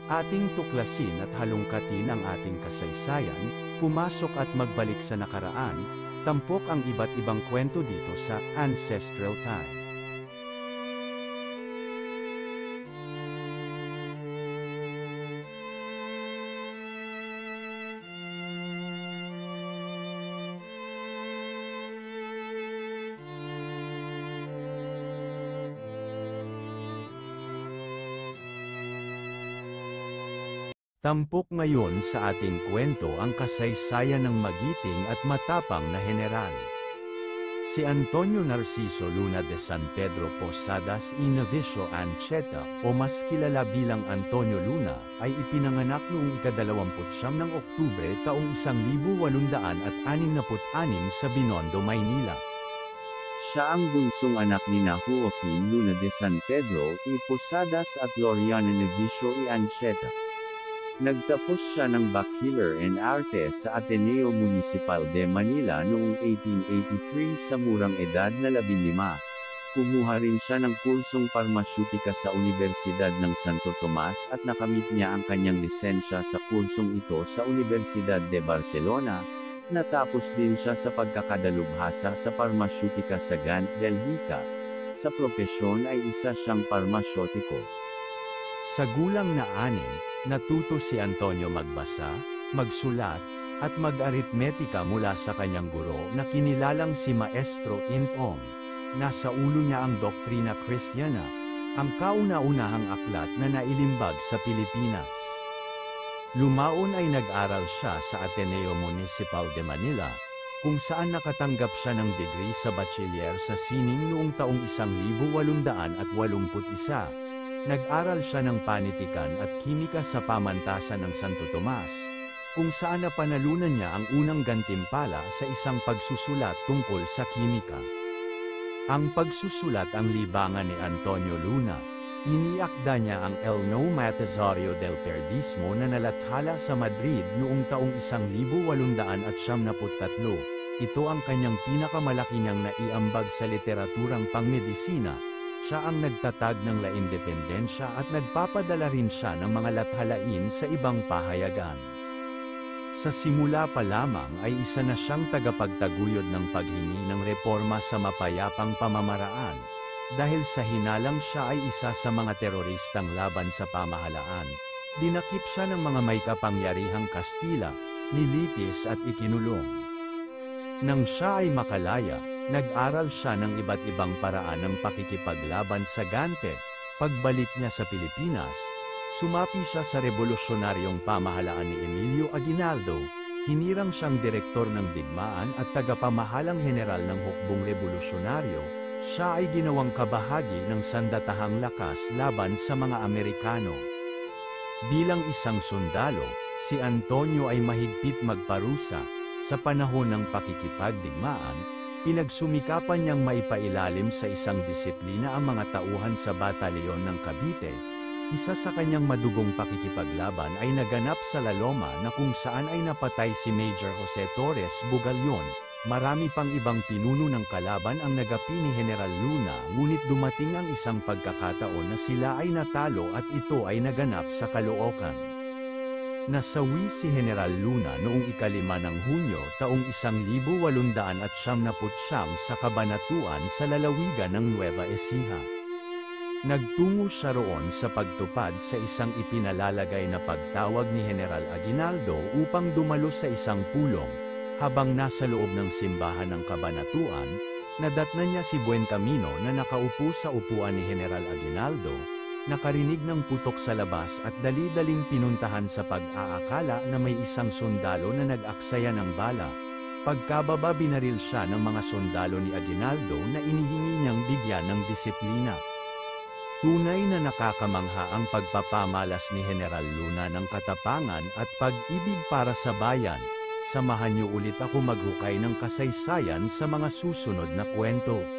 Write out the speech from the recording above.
Ating tuklasin at halongkatin ang ating kasaysayan, pumasok at magbalik sa nakaraan, tampok ang iba't ibang kwento dito sa Ancestral Time. Tampok ngayon sa ating kwento ang kasaysayan ng magiting at matapang na heneral. Si Antonio Narciso Luna de San Pedro Posadas y Navicio Ancheta, o mas kilala bilang Antonio Luna, ay ipinanganak noong ika-29 ng Oktubre taong 1866 sa Binondo, Maynila. Siya ang bunsong anak ni Joaquin Luna de San Pedro y Posadas at Loriana Navicio y Ancheta. Nagtapos siya ng Bachelor in Artes sa Ateneo Municipal de Manila noong 1883 sa murang edad na 15. Kumuha rin siya ng kursong parmasyutika sa Universidad ng Santo Tomas at nakamit niya ang kanyang lisensya sa kursong ito sa Universidad de Barcelona. Natapos din siya sa pagkakadalubhasa sa parmasyutika sa Gant del Hica. Sa propesyon ay isa siyang parmasyutiko. Sa gulang na 6, natuto si Antonio magbasa, magsulat, at mag-aritmetika mula sa kanyang guro na kinilalang si Maestro Intong. Nasa ulo niya ang Doktrina Kristiyana, ang kauna-unahang aklat na nailimbag sa Pilipinas. Lumaon ay nag-aral siya sa Ateneo Municipal de Manila, kung saan nakatanggap siya ng degree sa bachelier sa sining noong taong 1881. Nag-aral siya ng panitikan at kimika sa pamantasan ng Santo Tomas, kung saan napanalunan niya ang unang gantimpala sa isang pagsusulat tungkol sa kimika. Ang pagsusulat ang libangan ni Antonio Luna. Iniakda niya ang El Nomatizaryo del Perdismo na nalathala sa Madrid noong taong 1873. Ito ang kanyang pinakamalaki niyang naiambag sa literaturang pangmedisina. Siya ang nagtatag ng La Independencia at nagpapadala rin siya ng mga lathalain sa ibang pahayagan. Sa simula pa lamang ay isa na siyang tagapagtaguyod ng paghingi ng reforma sa mapayapang pamamaraan. Dahil sa hinalang siya ay isa sa mga teroristang laban sa pamahalaan, dinakip siya ng mga may kapangyarihang Kastila, nilitis at ikinulong. Nang siya ay makalaya, nag-aral siya ng iba't ibang paraan ng pakikipaglaban sa Gante. Pagbalik niya sa Pilipinas, sumapi siya sa revolusyonaryong pamahalaan ni Emilio Aguinaldo, hinirang siyang direktor ng digmaan at tagapamahalang general ng hukbong revolusyonaryo. Siya ay ginawang kabahagi ng sandatahang lakas laban sa mga Amerikano. Bilang isang sundalo, si Antonio ay mahigpit magparusa. Sa panahon ng pakikipagdigmaan, pinagsumikapan niyang maipailalim sa isang disiplina ang mga tauhan sa batalyon ng Cavite. Isa sa kanyang madugong pakikipaglaban ay naganap sa La Loma na kung saan ay napatay si Major Jose Torres Bugalyon. Marami pang ibang pinuno ng kalaban ang nagapi ni General Luna, ngunit dumating ang isang pagkakataon na sila ay natalo at ito ay naganap sa Caloocan. Nasawi si General Luna noong ika-5 ng Hunyo taong 1899 sa Cabanatuan sa lalawigan ng Nueva Ecija. Nagtungo siya roon sa pagtupad sa isang ipinalalagay na pagtawag ni General Aguinaldo upang dumalo sa isang pulong. Habang nasa loob ng simbahan ng Cabanatuan, nadatnan niya si Buencamino na nakaupo sa upuan ni General Aguinaldo. Nakarinig ng putok sa labas at dali-daling pinuntahan sa pag-aakala na may isang sundalo na nag-aksaya ng bala. Pagkababa binaril siya ng mga sundalo ni Aguinaldo na inihingi niyang bigyan ng disiplina. Tunay na nakakamangha ang pagpapamalas ni General Luna ng katapangan at pag-ibig para sa bayan. Samahan niyo ulit ako maghukay ng kasaysayan sa mga susunod na kwento.